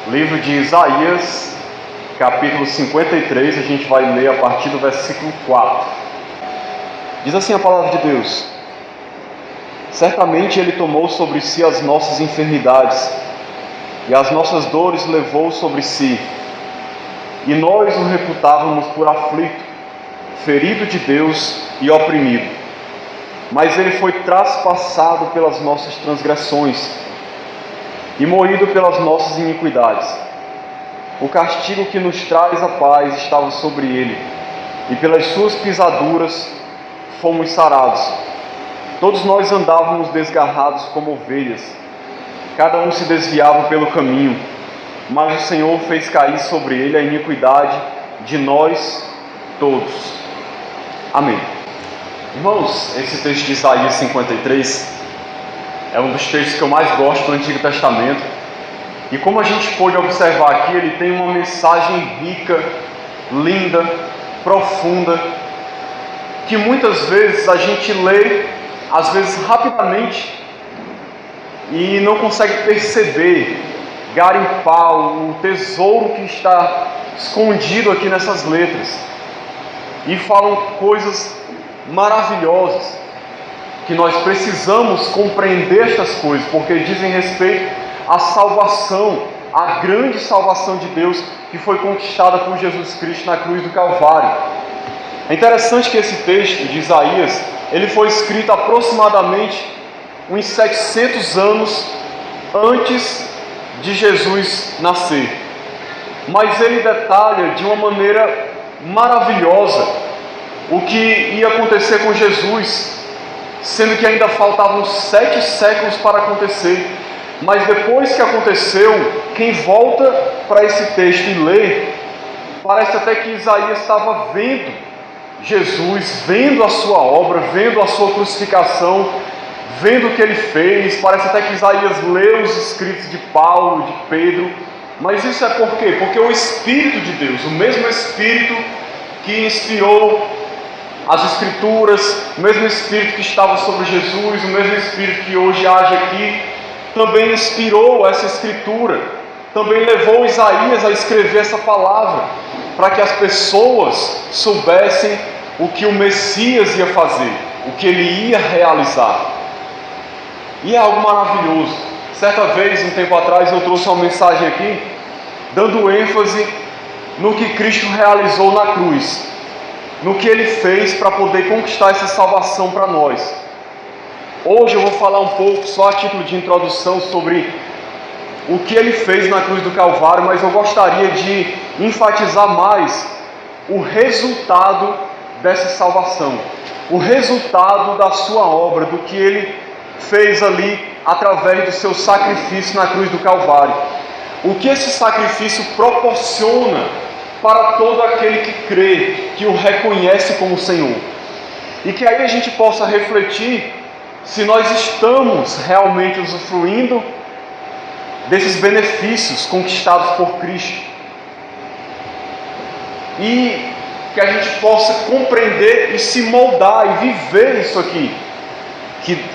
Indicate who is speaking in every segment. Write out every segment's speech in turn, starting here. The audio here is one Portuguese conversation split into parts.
Speaker 1: Livro de Isaías, capítulo 53, a gente vai ler a partir do versículo 4. Diz assim a palavra de Deus: Certamente Ele tomou sobre si as nossas enfermidades, e as nossas dores levou sobre si. E nós o reputávamos por aflito, ferido de Deus e oprimido. Mas Ele foi traspassado pelas nossas transgressões e moído pelas nossas iniquidades. O castigo que nos traz a paz estava sobre Ele, e pelas suas pisaduras fomos sarados. Todos nós andávamos desgarrados como ovelhas, cada um se desviava pelo caminho, mas o Senhor fez cair sobre Ele a iniquidade de nós todos. Amém. Irmãos, esse texto de Isaías 53 é um dos textos que eu mais gosto do Antigo Testamento. E como a gente pôde observar aqui, ele tem uma mensagem rica, linda, profunda, que muitas vezes a gente lê, às vezes rapidamente, e não consegue perceber, garimpar o tesouro que está escondido aqui nessas letras. E falam coisas maravilhosas, que nós precisamos compreender estas coisas, porque dizem respeito à salvação, à grande salvação de Deus que foi conquistada por Jesus Cristo na cruz do Calvário. É interessante que esse texto de Isaías, ele foi escrito aproximadamente uns 700 anos antes de Jesus nascer. Mas ele detalha de uma maneira maravilhosa o que ia acontecer com Jesus, sendo que ainda faltavam 7 séculos para acontecer. Mas depois que aconteceu, quem volta para esse texto e lê, parece até que Isaías estava vendo Jesus, vendo a sua obra, vendo a sua crucificação, vendo o que ele fez. Parece até que Isaías leu os escritos de Paulo, de Pedro. Mas isso é por quê? Porque o Espírito de Deus, o mesmo Espírito que inspirou as Escrituras, o mesmo Espírito que estava sobre Jesus, o mesmo Espírito que hoje age aqui, também inspirou essa Escritura, também levou Isaías a escrever essa palavra, para que as pessoas soubessem o que o Messias ia fazer, o que ele ia realizar. E é algo maravilhoso. Certa vez, um tempo atrás, eu trouxe uma mensagem aqui, dando ênfase no que Cristo realizou na cruz, no que Ele fez para poder conquistar essa salvação para nós. Hoje eu vou falar um pouco, só a título de introdução, sobre o que Ele fez na cruz do Calvário, mas eu gostaria de enfatizar mais o resultado dessa salvação, o resultado da sua obra, do que Ele fez ali através do seu sacrifício na cruz do Calvário. O que esse sacrifício proporciona para todo aquele que crê, que o reconhece como Senhor. E que aí a gente possa refletir se nós estamos realmente usufruindo desses benefícios conquistados por Cristo. E que a gente possa compreender e se moldar e viver isso aqui,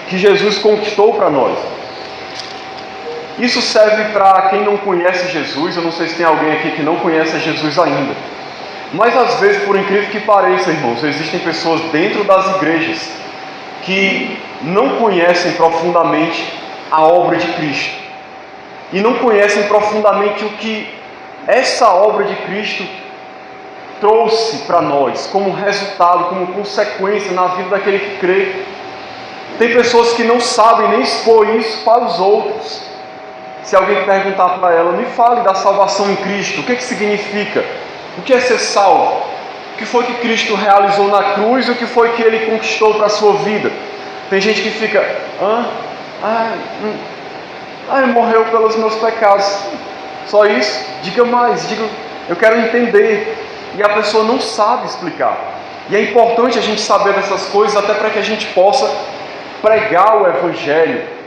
Speaker 1: que Jesus conquistou para nós. Isso serve para quem não conhece Jesus. Eu não sei se tem alguém aqui que não conhece Jesus ainda. Mas às vezes, por incrível que pareça, irmãos, existem pessoas dentro das igrejas que não conhecem profundamente a obra de Cristo. E não conhecem profundamente o que essa obra de Cristo trouxe para nós, como resultado, como consequência na vida daquele que crê. Tem pessoas que não sabem nem expor isso para os outros. Se alguém perguntar para ela, me fale da salvação em Cristo, o que significa? O que é ser salvo? O que foi que Cristo realizou na cruz e o que foi que Ele conquistou para a sua vida? Tem gente que fica, Ele morreu pelos meus pecados. Só isso? Diga mais, eu quero entender. E a pessoa não sabe explicar. E é importante a gente saber dessas coisas, até para que a gente possa pregar o Evangelho,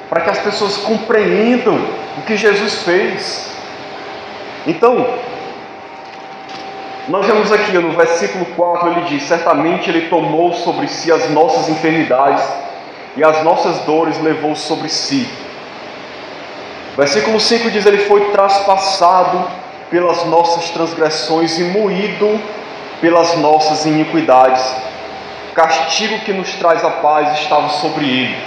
Speaker 1: para que as pessoas compreendam o que Jesus fez. Então, nós vemos aqui no versículo 4, ele diz: certamente Ele tomou sobre si as nossas enfermidades e as nossas dores levou sobre si. Versículo 5 diz: Ele foi traspassado pelas nossas transgressões e moído pelas nossas iniquidades. O castigo que nos traz a paz estava sobre ele.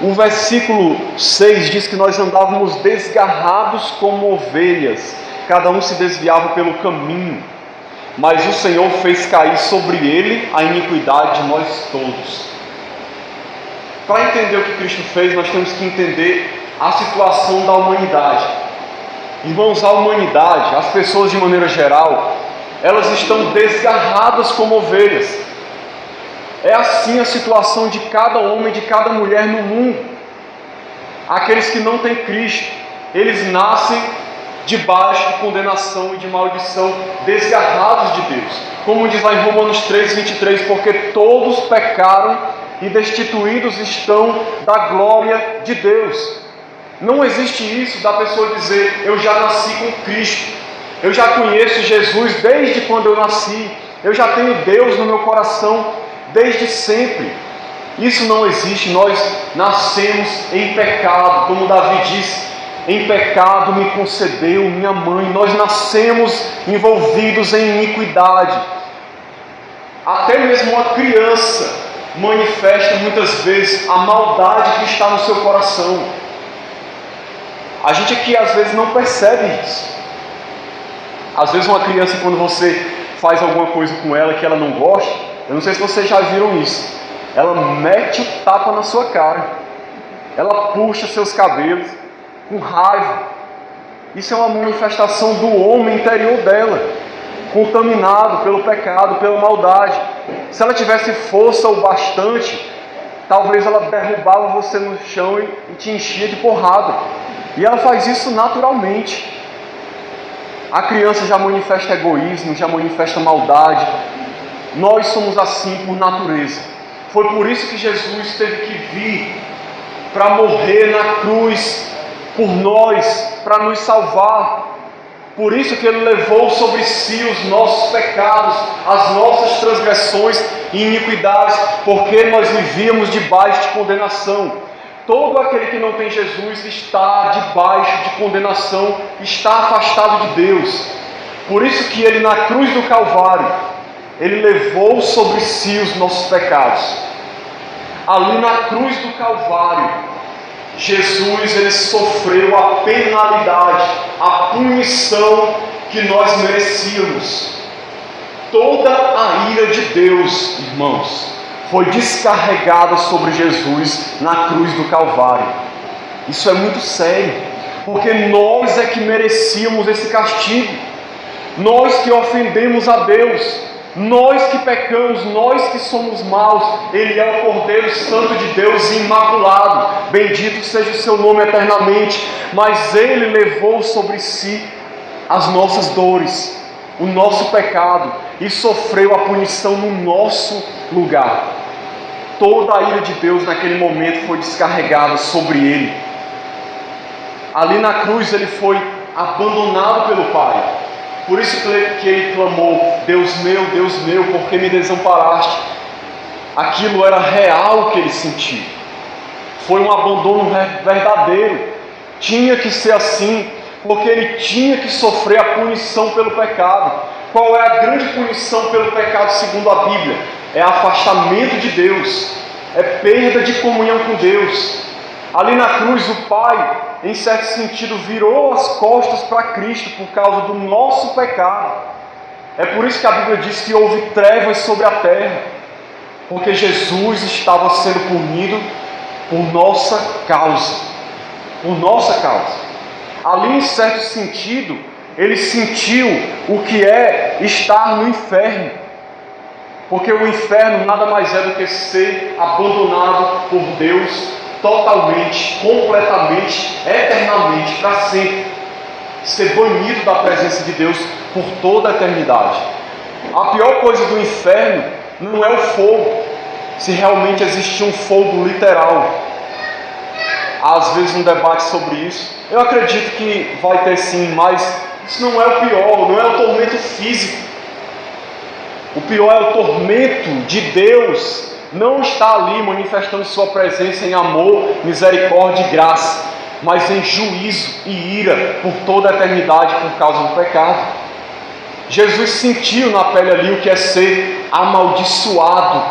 Speaker 1: O versículo 6 diz que nós andávamos desgarrados como ovelhas, cada um se desviava pelo caminho, mas o Senhor fez cair sobre ele a iniquidade de nós todos. Para entender o que Cristo fez, nós temos que entender a situação da humanidade. Irmãos, a humanidade, as pessoas de maneira geral, elas estão desgarradas como ovelhas. É assim a situação de cada homem, de cada mulher no mundo. Aqueles que não têm Cristo, eles nascem debaixo de condenação e de maldição, desgarrados de Deus. Como diz lá em Romanos 3:23, porque todos pecaram e destituídos estão da glória de Deus. Não existe isso da pessoa dizer: eu já nasci com Cristo, eu já conheço Jesus desde quando eu nasci, eu já tenho Deus no meu coração desde sempre. Isso não existe. Nós nascemos em pecado, como Davi disse: em pecado me concebeu minha mãe. Nós nascemos envolvidos em iniquidade. Até mesmo uma criança manifesta muitas vezes a maldade que está no seu coração. A gente aqui às vezes não percebe isso. Às vezes uma criança, quando você faz alguma coisa com ela que ela não gosta, eu não sei se vocês já viram isso, ela mete o tapa na sua cara, ela puxa seus cabelos com raiva. Isso é uma manifestação do homem interior dela, contaminado pelo pecado, pela maldade. Se ela tivesse força o bastante, talvez ela derrubava você no chão e te enchia de porrada. E ela faz isso naturalmente. A criança já manifesta egoísmo, já manifesta maldade. Nós somos assim por natureza. Foi por isso que Jesus teve que vir para morrer na cruz por nós, para nos salvar. Por isso que Ele levou sobre si os nossos pecados, as nossas transgressões e iniquidades, porque nós vivíamos debaixo de condenação. Todo aquele que não tem Jesus está debaixo de condenação, está afastado de Deus. Por isso que Ele, na cruz do Calvário, Ele levou sobre si os nossos pecados. Ali na cruz do Calvário, Jesus, Ele sofreu a penalidade, a punição que nós merecíamos. Toda a ira de Deus, irmãos, foi descarregada sobre Jesus na cruz do Calvário. Isso é muito sério, porque nós é que merecíamos esse castigo. Nós que ofendemos a Deus, nós que pecamos, nós que somos maus. Ele é o Cordeiro Santo de Deus, imaculado. Bendito seja o seu nome eternamente. Mas Ele levou sobre si as nossas dores, o nosso pecado, e sofreu a punição no nosso lugar. Toda a ira de Deus naquele momento foi descarregada sobre Ele. Ali na cruz Ele foi abandonado pelo Pai. Por isso que Ele clamou: Deus meu, por que me desamparaste? Aquilo era real que Ele sentiu. Foi um abandono verdadeiro. Tinha que ser assim, porque Ele tinha que sofrer a punição pelo pecado. Qual é a grande punição pelo pecado segundo a Bíblia? É afastamento de Deus, é perda de comunhão com Deus. Ali na cruz o Pai, em certo sentido, virou as costas para Cristo por causa do nosso pecado. É por isso que a Bíblia diz que houve trevas sobre a terra, porque Jesus estava sendo punido por nossa causa. Por nossa causa. Ali, em certo sentido, Ele sentiu o que é estar no inferno. Porque o inferno nada mais é do que ser abandonado por Deus totalmente, completamente, eternamente, para sempre. Ser banido da presença de Deus por toda a eternidade. A pior coisa do inferno não é o fogo, se realmente existir um fogo literal. Há às vezes um debate sobre isso. Eu acredito que vai ter sim, mas isso não é o pior, não é o tormento físico. O pior é o tormento de Deus não está ali manifestando sua presença em amor, misericórdia e graça. mas em juízo e ira por toda a eternidade por causa do pecado. Jesus sentiu na pele ali o que é ser amaldiçoado,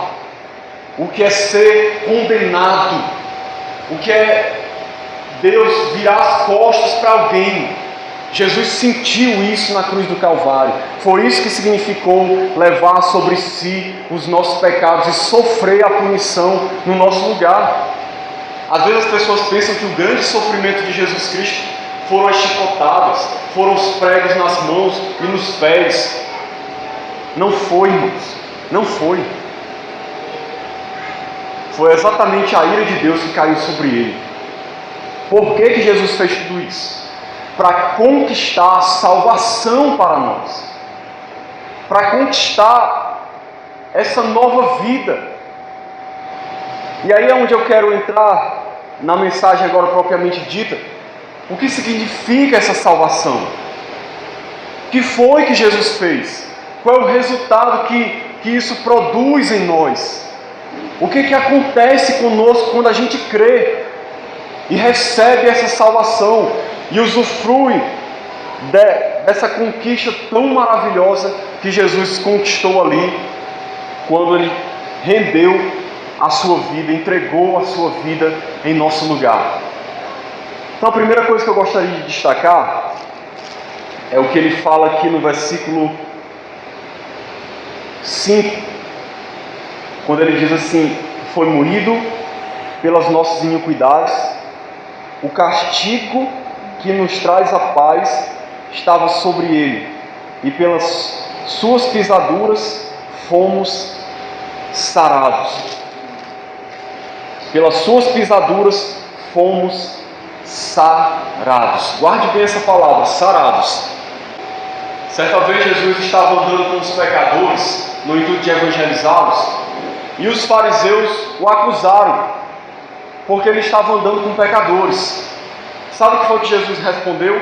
Speaker 1: o que é ser condenado, o que é Deus virar as costas para alguém. Jesus sentiu isso na cruz do Calvário. Foi isso que significou levar sobre si os nossos pecados e sofrer a punição no nosso lugar. Às vezes as pessoas pensam que o grande sofrimento de Jesus Cristo foram as chicotadas, foram os pregos nas mãos e nos pés. Não foi, irmãos. Não foi. Foi exatamente a ira de Deus que caiu sobre ele. Por que Jesus fez tudo isso? Para conquistar a salvação para nós, para conquistar essa nova vida. E aí é onde eu quero entrar na mensagem agora propriamente dita. O que significa essa salvação? O que foi que Jesus fez? Qual é o resultado que isso produz em nós? O que acontece conosco quando a gente crê e recebe essa salvação e usufrui dessa conquista tão maravilhosa que Jesus conquistou ali, quando Ele rendeu a sua vida, entregou a sua vida em nosso lugar. Então a primeira coisa que eu gostaria de destacar é o que Ele fala aqui no versículo 5, quando Ele diz assim: foi moído pelas nossas iniquidades, o castigo que nos traz a paz estava sobre ele, e pelas suas pisaduras fomos sarados. Pelas suas pisaduras fomos sarados. Guarde bem essa palavra, sarados. Certa vez Jesus estava andando com os pecadores no intuito de evangelizá-los, e os fariseus o acusaram porque ele estava andando com pecadores. Sabe o que foi que Jesus respondeu?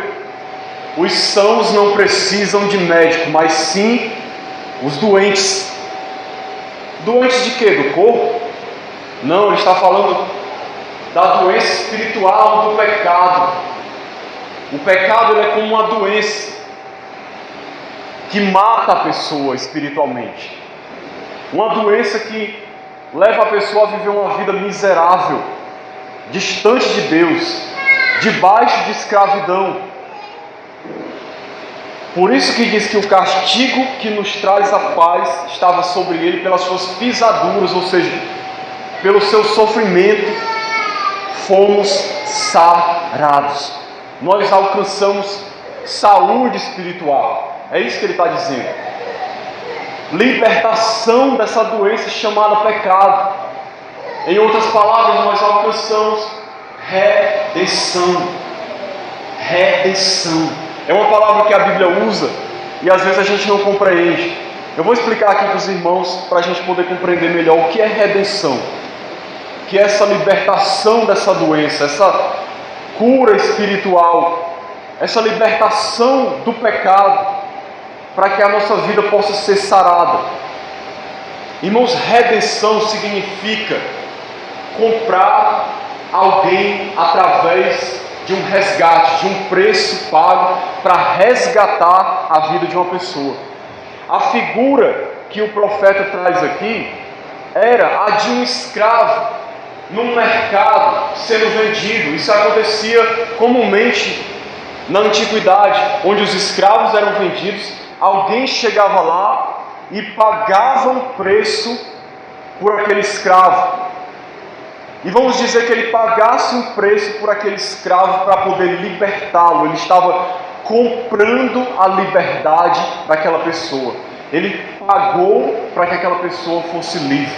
Speaker 1: Os sãos não precisam de médico, mas sim os doentes. Doentes de quê? Do corpo? Não, ele está falando da doença espiritual do pecado. O pecado, ele é como uma doença que mata a pessoa espiritualmente. Uma doença que leva a pessoa a viver uma vida miserável, distante de Deus, debaixo de escravidão. Por isso que diz que o castigo que nos traz a paz estava sobre ele pelas suas pisaduras, ou seja, pelo seu sofrimento, fomos sarados. Nós alcançamos saúde espiritual. É isso que ele está dizendo. Libertação dessa doença chamada pecado. Em outras palavras, nós alcançamos redenção. Redenção. É uma palavra que a Bíblia usa e às vezes a gente não compreende. Eu vou explicar aqui para os irmãos para a gente poder compreender melhor o que é redenção. Que é essa libertação dessa doença, essa cura espiritual, essa libertação do pecado, para que a nossa vida possa ser sarada. Irmãos, redenção significa comprar alguém através de um resgate, de um preço pago para resgatar a vida de uma pessoa. A figura que o profeta traz aqui era a de um escravo num mercado sendo vendido. Isso acontecia comumente na antiguidade, onde os escravos eram vendidos. Alguém chegava lá e pagava um preço por aquele escravo. E vamos dizer que ele pagasse um preço por aquele escravo para poder libertá-lo. Ele estava comprando a liberdade daquela pessoa. Ele pagou para que aquela pessoa fosse livre.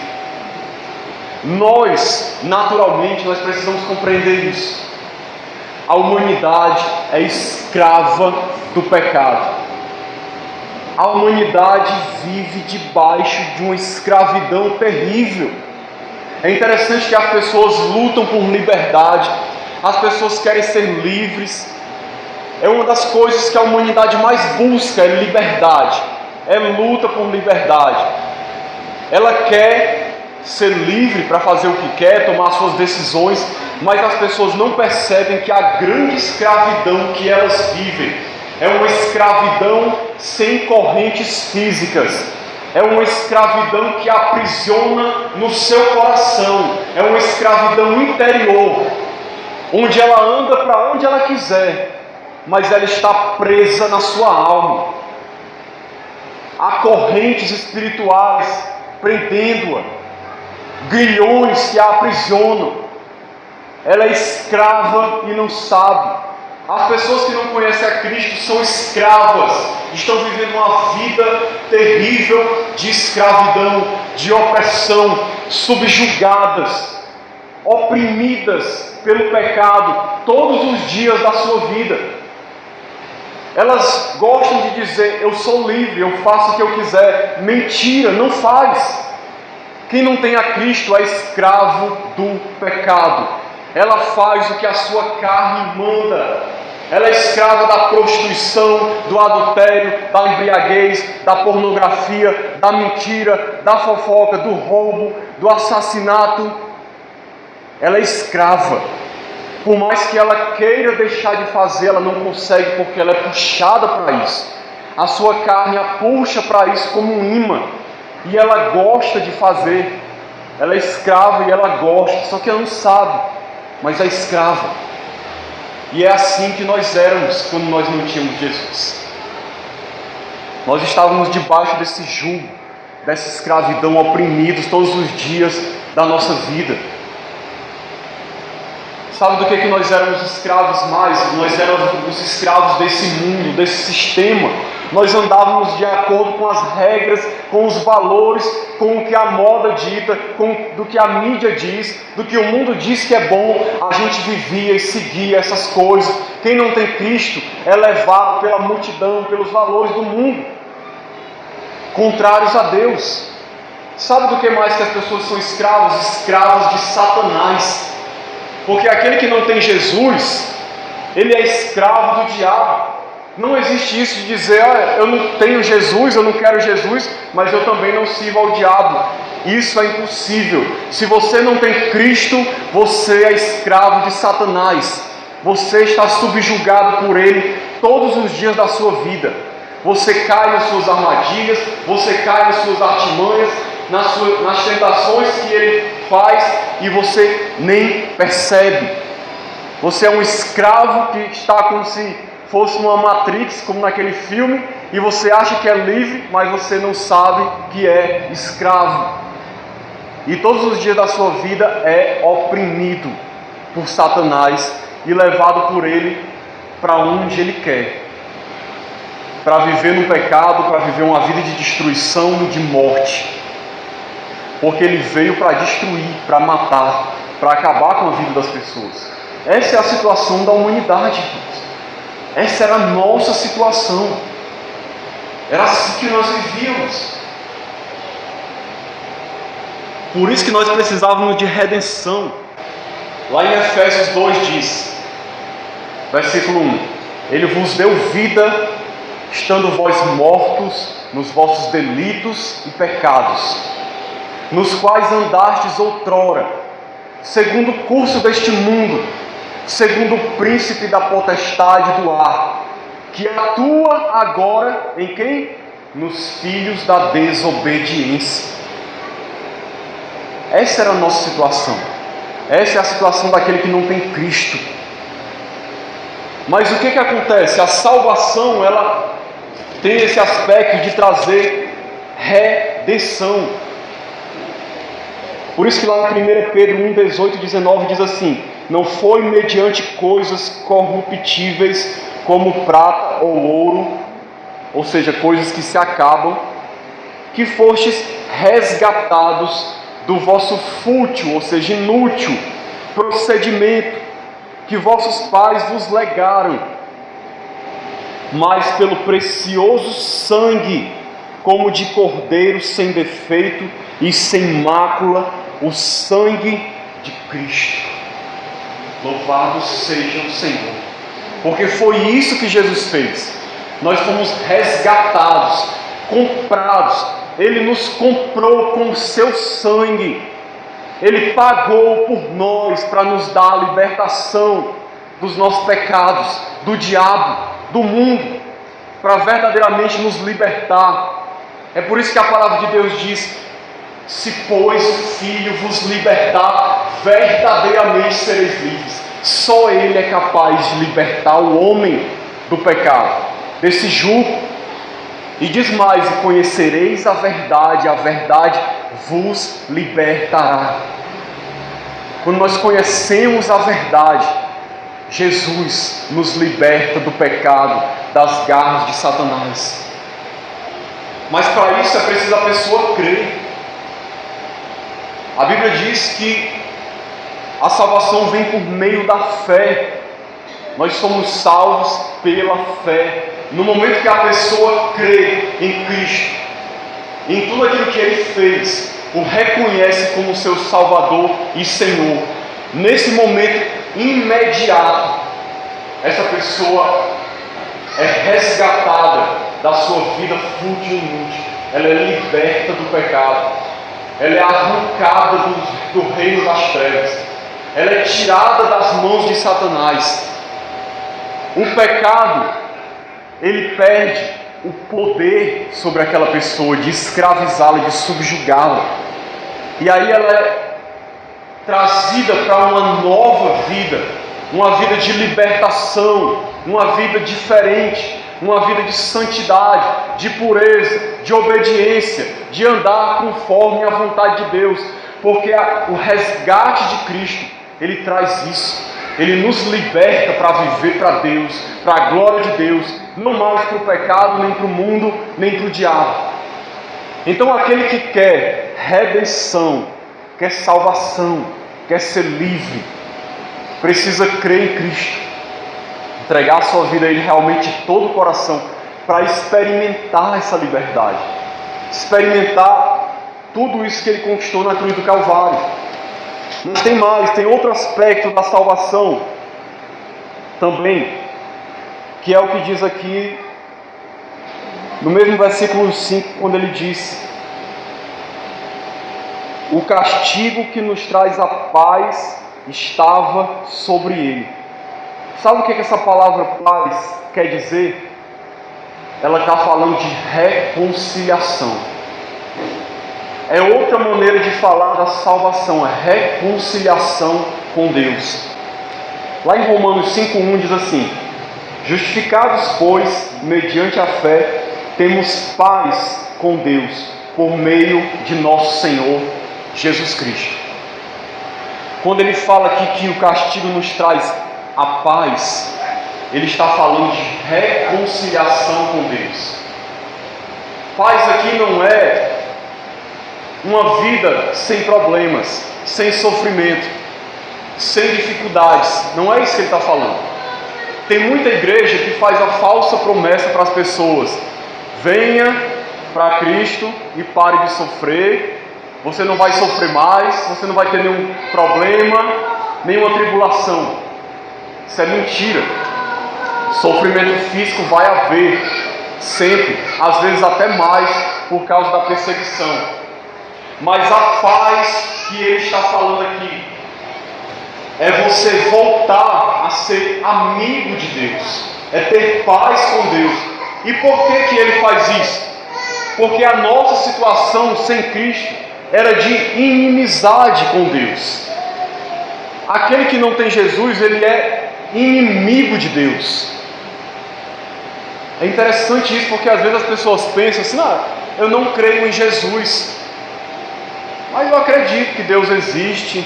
Speaker 1: Nós, naturalmente, nós precisamos compreender isso. A humanidade é escrava do pecado. A humanidade vive debaixo de uma escravidão terrível. É interessante que as pessoas lutam por liberdade, as pessoas querem ser livres. É uma das coisas que a humanidade mais busca, é liberdade, é luta por liberdade. Ela quer ser livre para fazer o que quer, tomar suas decisões, mas as pessoas não percebem que a grande escravidão que elas vivem é uma escravidão sem correntes físicas. É uma escravidão que a aprisiona no seu coração. É uma escravidão interior, onde ela anda para onde ela quiser, mas ela está presa na sua alma. Há correntes espirituais prendendo-a, grilhões que a aprisionam. Ela é escrava e não sabe. As pessoas que não conhecem a Cristo são escravas, estão vivendo uma vida terrível de escravidão, de opressão, subjugadas, oprimidas pelo pecado todos os dias da sua vida. Elas gostam de dizer: eu sou livre, eu faço o que eu quiser. Mentira, não faz. Quem não tem a Cristo é escravo do pecado. Ela faz o que a sua carne manda. Ela é escrava da prostituição, do adultério, da embriaguez, da pornografia, da mentira, da fofoca, do roubo, do assassinato. Ela é escrava. Por mais que ela queira deixar de fazer, ela não consegue, porque ela é puxada para isso. A sua carne a puxa para isso como um imã. E ela gosta de fazer. Ela é escrava e ela gosta, só que ela não sabe, mas é escrava. E é assim que nós éramos quando nós não tínhamos Jesus. Nós estávamos debaixo desse jugo, dessa escravidão, oprimidos todos os dias da nossa vida. Sabe do que nós éramos escravos mais? Nós éramos os escravos desse mundo, desse sistema. Nós andávamos de acordo com as regras, com os valores, com o que a moda dita, do que a mídia diz, do que o mundo diz que é bom. A gente vivia e seguia essas coisas. Quem não tem Cristo é levado pela multidão, pelos valores do mundo, contrários a Deus. Sabe do que mais que as pessoas são escravos? Escravos de Satanás. Porque aquele que não tem Jesus, ele é escravo do diabo. Não existe isso de dizer: eu não tenho Jesus, eu não quero Jesus, mas eu também não sirvo ao diabo. Isso é impossível. Se você não tem Cristo, você é escravo de Satanás. Você está subjugado por ele todos os dias da sua vida. Você cai nas suas armadilhas, você cai nas suas artimanhas, nas tentações que ele faz, e você nem percebe. Você é um escravo que está como se fosse uma Matrix, como naquele filme, e você acha que é livre, mas você não sabe que é escravo. E todos os dias da sua vida é oprimido por Satanás e levado por ele para onde ele quer, para viver no pecado, para viver uma vida de destruição e de morte. Porque ele veio para destruir, para matar, para acabar com a vida das pessoas. Essa é a situação da humanidade, irmãos. Essa era a nossa situação. Era assim que nós vivíamos. Por isso que nós precisávamos de redenção. Lá em Efésios 2 diz, versículo 1: Ele vos deu vida, estando vós mortos nos vossos delitos e pecados, nos quais andastes outrora, segundo o curso deste mundo, segundo o príncipe da potestade do ar, que atua agora em quem? Nos filhos da desobediência. Essa era a nossa situação. Essa é a situação daquele que não tem Cristo. Mas o que acontece? A salvação, ela tem esse aspecto de trazer redenção. Por isso que lá em 1 Pedro 1, 18 e 19 diz assim: não foi mediante coisas corruptíveis como prata ou ouro, ou seja, coisas que se acabam, que fostes resgatados do vosso fútil, ou seja, inútil, procedimento que vossos pais vos legaram, mas pelo precioso sangue, como de cordeiro sem defeito e sem mácula, o sangue de Cristo. Louvado seja o Senhor, porque foi isso que Jesus fez. Nós fomos resgatados, comprados. Ele nos comprou com o seu sangue. Ele pagou por nós para nos dar a libertação dos nossos pecados, do diabo, do mundo, para verdadeiramente nos libertar. É por isso que a palavra de Deus diz: se pois o Filho vos libertar, verdadeiramente sereis livres. Só Ele é capaz de libertar o homem do pecado, desse jugo. E diz mais: e conhecereis a verdade vos libertará. Quando nós conhecemos a verdade, Jesus nos liberta do pecado, das garras de Satanás. Mas para isso é preciso a pessoa crer. A Bíblia diz que a salvação vem por meio da fé. Nós somos salvos pela fé. No momento que a pessoa crê em Cristo, em tudo aquilo que Ele fez, o reconhece como seu Salvador e Senhor, nesse momento imediato, essa pessoa é resgatada da sua vida fútil e inútil. Ela é liberta do pecado. Ela é arrancada do reino das trevas. Ela é tirada das mãos de Satanás. O pecado, ele perde o poder sobre aquela pessoa, de escravizá-la, de subjugá-la. E aí ela é trazida para uma nova vida, uma vida de libertação, uma vida diferente, uma vida de santidade, de pureza, de obediência, de andar conforme a vontade de Deus, porque o resgate de Cristo, Ele traz isso. Ele nos liberta para viver para Deus, para a glória de Deus, não mais para o pecado, nem para o mundo, nem para o diabo. Então aquele que quer redenção, quer salvação, quer ser livre, precisa crer em Cristo, entregar a sua vida a Ele realmente de todo o coração, para experimentar essa liberdade, experimentar tudo isso que Ele conquistou na cruz do Calvário. Mas tem mais, tem outro aspecto da salvação também, que é o que diz aqui no mesmo versículo 5, quando ele diz: o castigo que nos traz a paz estava sobre ele. Sabe o que essa palavra paz quer dizer? Ela está falando de reconciliação. É outra maneira de falar da salvação, é reconciliação com Deus. Lá em Romanos 5,1 diz assim: justificados, pois, mediante a fé, temos paz com Deus, por meio de nosso Senhor Jesus Cristo. Quando ele fala aqui que o castigo nos traz a paz, ele está falando de reconciliação com Deus. Paz aqui não é uma vida sem problemas, sem sofrimento, sem dificuldades. Não é isso que ele está falando. Tem muita igreja que faz a falsa promessa para as pessoas: venha para Cristo e pare de sofrer. Você não vai sofrer mais, você não vai ter nenhum problema, nenhuma tribulação. Isso é mentira. Sofrimento físico vai haver, sempre, às vezes até mais, por causa da perseguição. Mas a paz que ele está falando aqui é você voltar a ser amigo de Deus, é ter paz com Deus. E por que ele faz isso? Porque a nossa situação sem Cristo era de inimizade com Deus. Aquele que não tem Jesus, ele é inimigo de Deus. É interessante isso, porque às vezes as pessoas pensam assim: eu não creio em Jesus, mas eu acredito que Deus existe,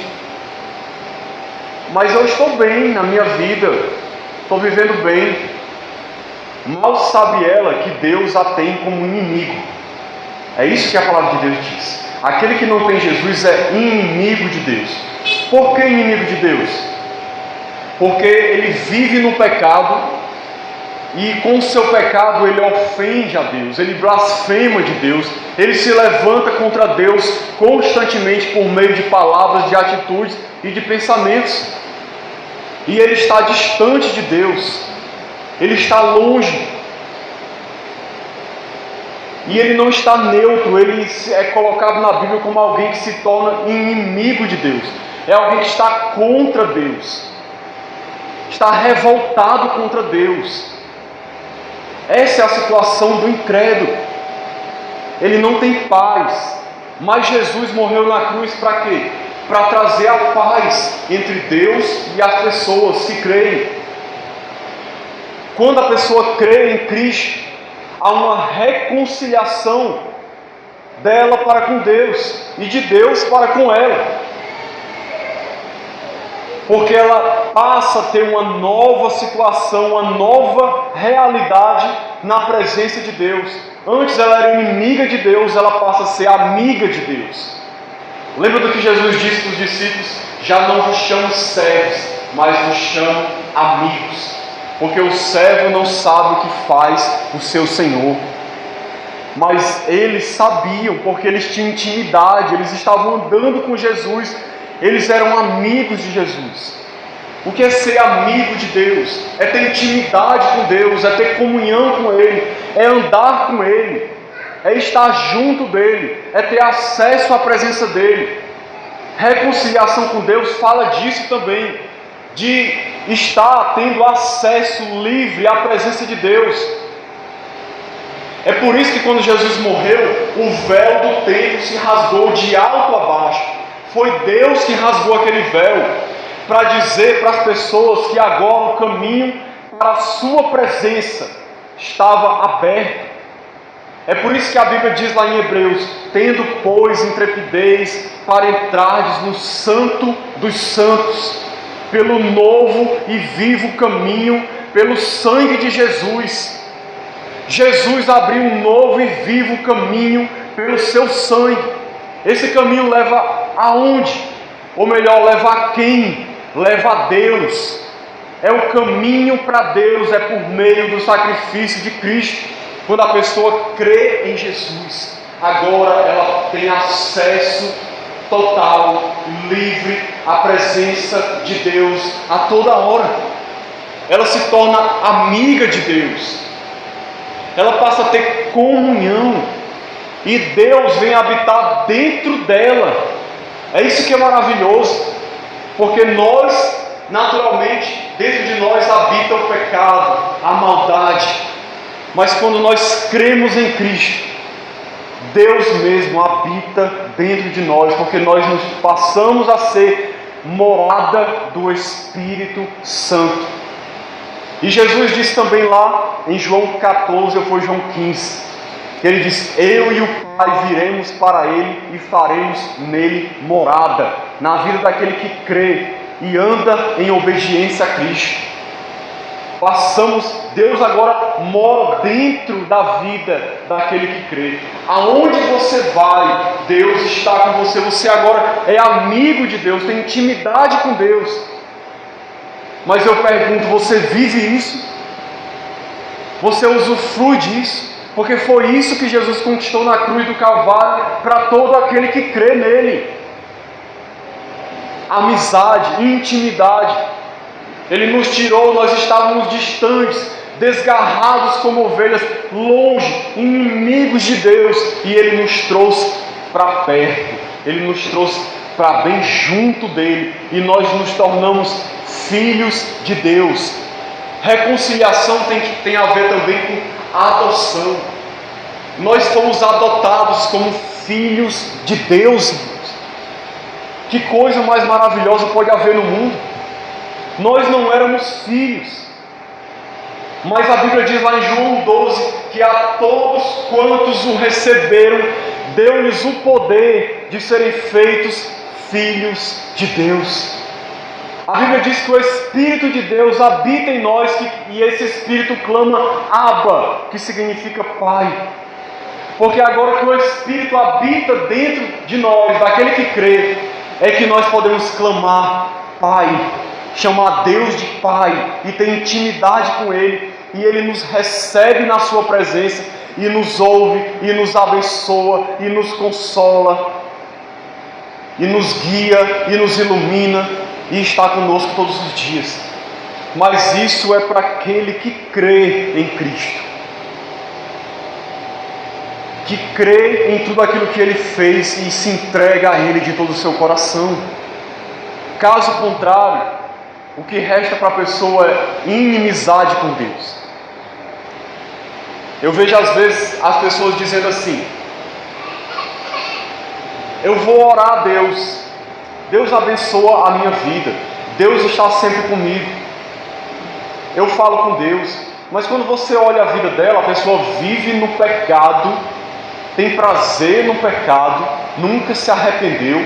Speaker 1: mas eu estou bem na minha vida, estou vivendo bem. Mal sabe ela que Deus a tem como inimigo. É isso que a palavra de Deus diz. Aquele que não tem Jesus é inimigo de Deus. Por que inimigo de Deus? Porque ele vive no pecado, e com o seu pecado ele ofende a Deus, ele blasfema de Deus, ele se levanta contra Deus constantemente por meio de palavras, de atitudes e de pensamentos. E ele está distante de Deus, ele está longe. E ele não está neutro, ele é colocado na Bíblia como alguém que se torna inimigo de Deus. É alguém que está contra Deus, está revoltado contra Deus. Essa é a situação do incrédulo. Ele não tem paz, mas Jesus morreu na cruz para quê? Para trazer a paz entre Deus e as pessoas que creem. Quando a pessoa crê em Cristo, há uma reconciliação dela para com Deus e de Deus para com ela. Porque ela passa a ter uma nova situação, uma nova realidade na presença de Deus. Antes ela era inimiga de Deus, ela passa a ser amiga de Deus. Lembra do que Jesus disse para os discípulos? Já não vos chamo servos, mas vos chamo amigos. Porque o servo não sabe o que faz o seu Senhor. Mas eles sabiam, porque eles tinham intimidade, eles estavam andando com Jesus, eles eram amigos de Jesus. O que é ser amigo de Deus? É ter intimidade com Deus, é ter comunhão com Ele, é andar com Ele, é estar junto dEle, é ter acesso à presença dEle. Reconciliação com Deus fala disso também, de estar tendo acesso livre à presença de Deus. É por isso que quando Jesus morreu, o véu do templo se rasgou de alto a baixo. Foi Deus que rasgou aquele véu, para dizer para as pessoas que agora o caminho para a sua presença estava aberto. É por isso que a Bíblia diz lá em Hebreus: tendo, pois, intrepidez para entrardes no santo dos santos, pelo novo e vivo caminho, pelo sangue de Jesus. Jesus abriu um novo e vivo caminho pelo seu sangue. Esse caminho leva aonde? Ou melhor, leva a quem? Leva a Deus. É o caminho para Deus, é por meio do sacrifício de Cristo. Quando a pessoa crê em Jesus, agora ela tem acesso total, livre à presença de Deus a toda hora. Ela se torna amiga de Deus. Ela passa a ter comunhão. E Deus vem habitar dentro dela. É isso que é maravilhoso. Porque nós, naturalmente, dentro de nós habita o pecado, a maldade. Mas quando nós cremos em Cristo, Deus mesmo habita dentro de nós, porque nós nos passamos a ser morada do Espírito Santo. E Jesus disse também lá em João 14, ou foi João 15, que ele diz: eu e o Pai viremos para Ele e faremos nele morada, na vida daquele que crê e anda em obediência a Cristo. Deus agora mora dentro da vida daquele que crê. Aonde você vai, Deus está com você. Você agora é amigo de Deus, tem intimidade com Deus. Mas eu pergunto, você vive isso? Você usufrui disso? Porque foi isso que Jesus conquistou na cruz do Calvário para todo aquele que crê nele. Amizade, intimidade. Ele nos tirou, nós estávamos distantes, desgarrados como ovelhas, longe, inimigos de Deus, e Ele nos trouxe para perto, Ele nos trouxe para bem junto dEle, e nós nos tornamos filhos de Deus. Reconciliação tem a ver também com adoção. Nós fomos adotados como filhos de Deus. Que coisa mais maravilhosa pode haver no mundo? Nós não éramos filhos, mas a Bíblia diz lá em João 12, que a todos quantos o receberam, deu-lhes o poder de serem feitos filhos de Deus. A Bíblia diz que o Espírito de Deus habita em nós, e esse Espírito clama Abba, que significa Pai. Porque agora que o Espírito habita dentro de nós, daquele que crê, é que nós podemos clamar Pai, chamar Deus de Pai e ter intimidade com Ele, e Ele nos recebe na sua presença e nos ouve e nos abençoa e nos consola e nos guia e nos ilumina e está conosco todos os dias. Mas isso é para aquele que crê em Cristo, que crê em tudo aquilo que Ele fez e se entrega a Ele de todo o seu coração. Caso contrário, o que resta para a pessoa é inimizade com Deus. Eu vejo às vezes as pessoas dizendo assim: eu vou orar a Deus, Deus abençoa a minha vida, Deus está sempre comigo, eu falo com Deus. Mas quando você olha a vida dela, a pessoa vive no pecado, tem prazer no pecado, nunca se arrependeu,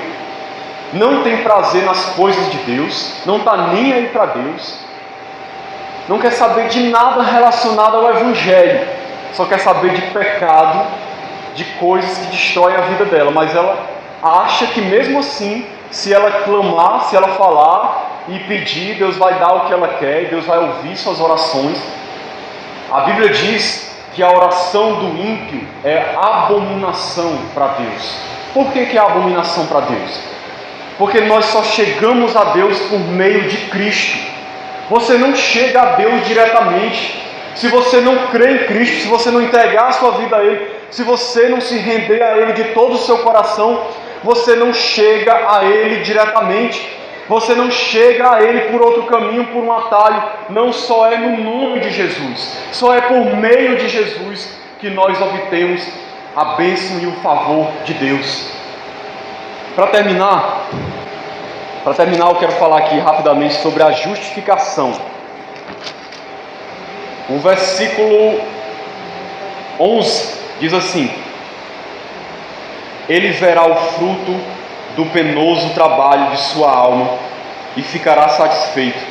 Speaker 1: não tem prazer nas coisas de Deus, não está nem aí para Deus, não quer saber de nada relacionado ao Evangelho, só quer saber de pecado, de coisas que destroem a vida dela. Mas ela acha que mesmo assim, se ela clamar, se ela falar e pedir, Deus vai dar o que ela quer, Deus vai ouvir suas orações. A Bíblia diz que a oração do ímpio é abominação para Deus. Por que é abominação para Deus? Porque nós só chegamos a Deus por meio de Cristo. Você não chega a Deus diretamente. Se você não crê em Cristo, se você não entregar a sua vida a Ele, se você não se render a Ele de todo o seu coração, você não chega a Ele diretamente. Você não chega a Ele por outro caminho, por um atalho. Não só é no nome de Jesus, só é por meio de Jesus que nós obtemos a bênção e o favor de Deus. Para terminar, eu quero falar aqui rapidamente sobre a justificação. O versículo 11 diz assim: ele verá o fruto do penoso trabalho de sua alma e ficará satisfeito.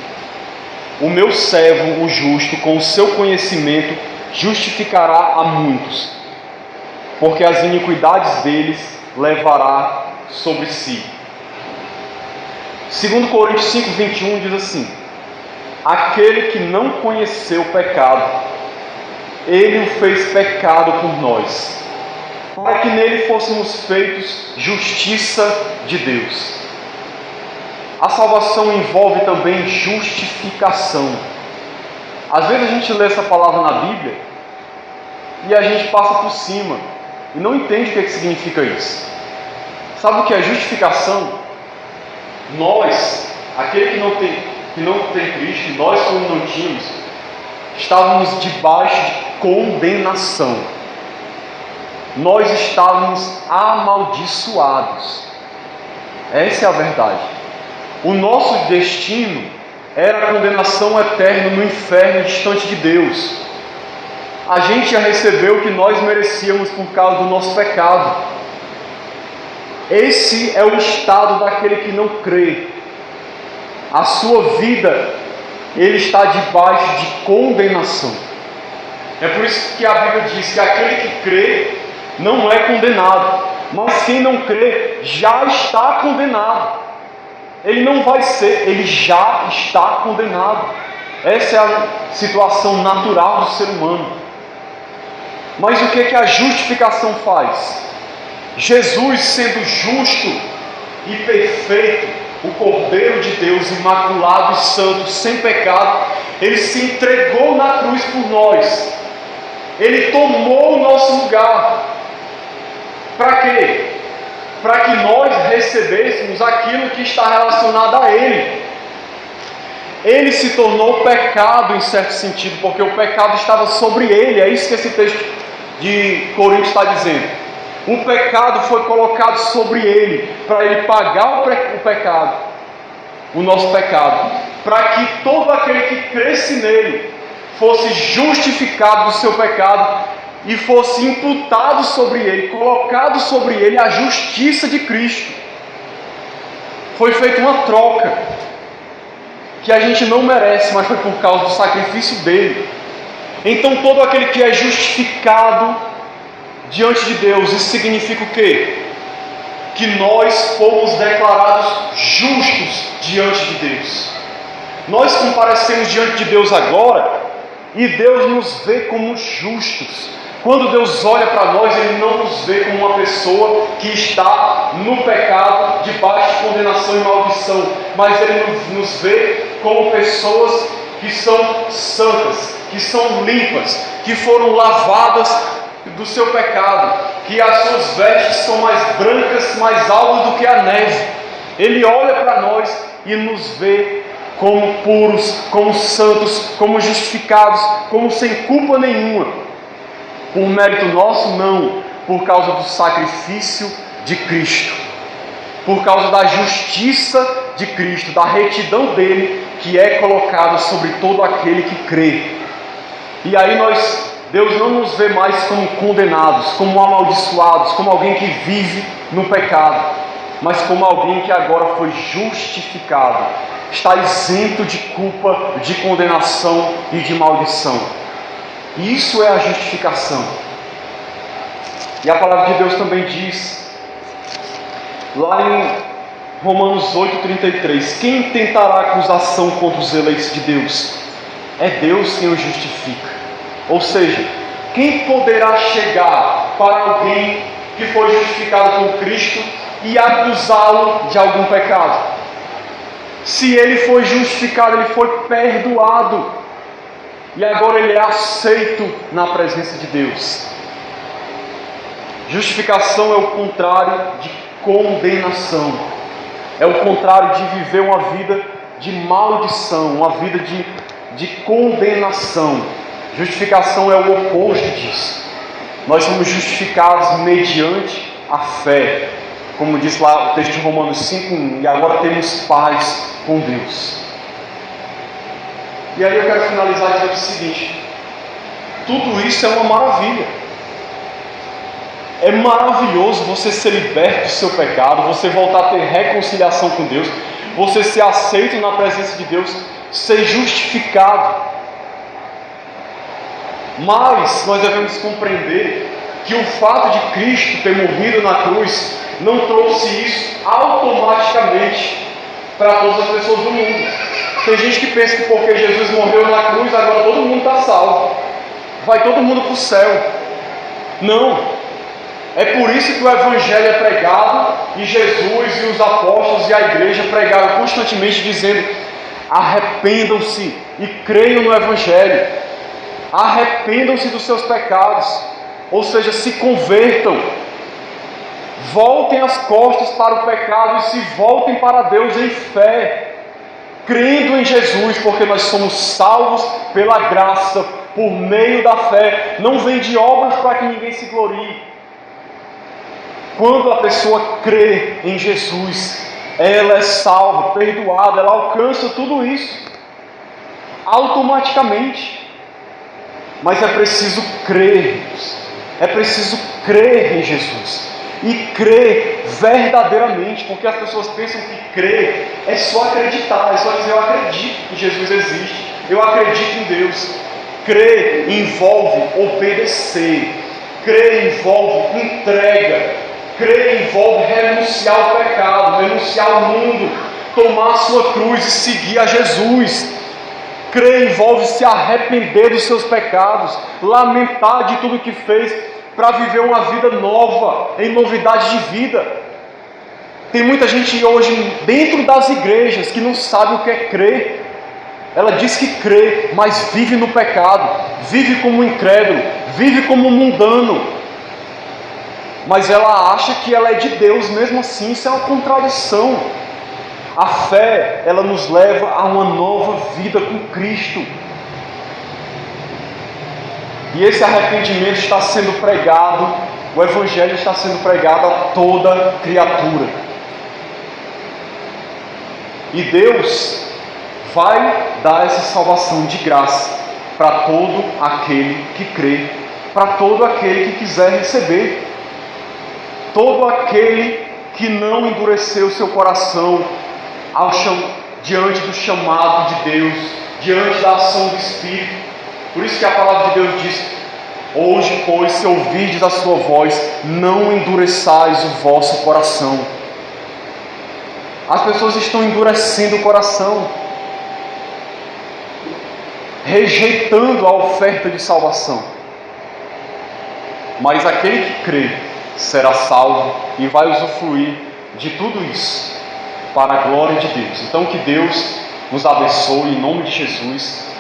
Speaker 1: O meu servo, o justo, com o seu conhecimento, justificará a muitos, porque as iniquidades deles levará sobre si. 2 Coríntios 5:21 diz assim: aquele que não conheceu o pecado, Ele o fez pecado por nós, para que nele fôssemos feitos justiça de Deus. A salvação envolve também justificação. Às vezes a gente lê essa palavra na Bíblia e a gente passa por cima e não entende o que significa isso. Sabe o que é justificação? Nós, aquele que não tem Cristo, nós como não tínhamos, estávamos debaixo de condenação. Nós estávamos amaldiçoados. Essa é a verdade. O nosso destino era a condenação eterna no inferno distante de Deus. A gente já recebeu o que nós merecíamos por causa do nosso pecado. Esse é o estado daquele que não crê. A sua vida, ele está debaixo de condenação. É por isso que a Bíblia diz que aquele que crê não é condenado, mas quem não crê já está condenado. Ele não vai ser, ele já está condenado. Essa é a situação natural do ser humano. Mas o que é que a justificação faz? Jesus, sendo justo e perfeito, o Cordeiro de Deus, imaculado e santo, sem pecado, Ele se entregou na cruz por nós. Ele tomou o nosso lugar. Para quê? Para que nós recebêssemos aquilo que está relacionado a Ele. Ele se tornou pecado em certo sentido, porque o pecado estava sobre Ele. É isso que esse texto de Coríntios está dizendo. O pecado foi colocado sobre Ele, para Ele pagar o pecado, o nosso pecado, para que todo aquele que cresce nele fosse justificado do seu pecado e fosse imputado sobre ele, colocado sobre ele a justiça de Cristo. Foi feita uma troca que a gente não merece, mas foi por causa do sacrifício dele. Então todo aquele que é justificado diante de Deus, isso significa o quê? Que nós fomos declarados justos diante de Deus. Nós comparecemos diante de Deus agora e Deus nos vê como justos. Quando Deus olha para nós, Ele não nos vê como uma pessoa que está no pecado, debaixo de condenação e maldição, mas Ele nos vê como pessoas que são santas, que são limpas, que foram lavadas do seu pecado, que as suas vestes são mais brancas, mais alvas do que a neve. Ele olha para nós e nos vê como puros, como santos, como justificados, como sem culpa nenhuma. Por mérito nosso, não, por causa do sacrifício de Cristo, por causa da justiça de Cristo, da retidão dele, que é colocada sobre todo aquele que crê. E aí Deus não nos vê mais como condenados, como amaldiçoados, como alguém que vive no pecado, mas como alguém que agora foi justificado, está isento de culpa, de condenação e de maldição. Isso é a justificação. E a palavra de Deus também diz, lá em Romanos 8,33, quem tentará acusação contra os eleitos de Deus? É Deus quem os justifica. Ou seja, quem poderá chegar para alguém que foi justificado por Cristo e acusá-lo de algum pecado? Se ele foi justificado, ele foi perdoado, e agora ele é aceito na presença de Deus. Justificação é o contrário de condenação, é o contrário de viver uma vida de maldição, uma vida de condenação. Justificação é o oposto disso. Nós somos justificados mediante a fé, como diz lá o texto de Romanos 5,1, e agora temos paz com Deus. E aí eu quero finalizar dizendo o seguinte: tudo isso é uma maravilha. É maravilhoso você ser liberto do seu pecado, você voltar a ter reconciliação com Deus, você ser aceito na presença de Deus, ser justificado. Mas nós devemos compreender que o fato de Cristo ter morrido na cruz não trouxe isso automaticamente para todas as pessoas do mundo. Tem gente que pensa que porque Jesus morreu na cruz, agora todo mundo está salvo, vai todo mundo para o céu. Não. É por isso que o Evangelho é pregado, e Jesus e os apóstolos e a igreja pregaram constantemente dizendo: arrependam-se e creiam no Evangelho. Arrependam-se dos seus pecados, ou seja, se convertam, voltem as costas para o pecado e se voltem para Deus em fé, crendo em Jesus, porque nós somos salvos pela graça, por meio da fé. Não vem de obras para que ninguém se glorie. Quando a pessoa crê em Jesus, ela é salva, perdoada, ela alcança tudo isso automaticamente. Mas é preciso crer, é preciso crer em Jesus, e crer verdadeiramente, porque as pessoas pensam que crer é só acreditar, é só dizer: eu acredito que Jesus existe, eu acredito em Deus. Crer envolve obedecer, crer envolve entrega, crer envolve renunciar ao pecado, renunciar ao mundo, tomar a sua cruz e seguir a Jesus. Crer envolve se arrepender dos seus pecados, lamentar de tudo que fez, para viver uma vida nova, em novidade de vida. Tem muita gente hoje dentro das igrejas que não sabe o que é crer. Ela diz que crê, mas vive no pecado, vive como incrédulo, vive como mundano. Mas ela acha que ela é de Deus, mesmo assim. Isso é uma contradição. A fé, ela nos leva a uma nova vida com Cristo. E esse arrependimento está sendo pregado, o Evangelho está sendo pregado a toda criatura. E Deus vai dar essa salvação de graça para todo aquele que crê, para todo aquele que quiser receber. Todo aquele que não endureceu seu coração diante do chamado de Deus, diante da ação do Espírito. Por isso que a palavra de Deus diz: hoje, pois, se ouvirdes a sua voz, não endureçais o vosso coração. As pessoas estão endurecendo o coração, rejeitando a oferta de salvação. Mas aquele que crê será salvo e vai usufruir de tudo isso para a glória de Deus. Então que Deus nos abençoe em nome de Jesus.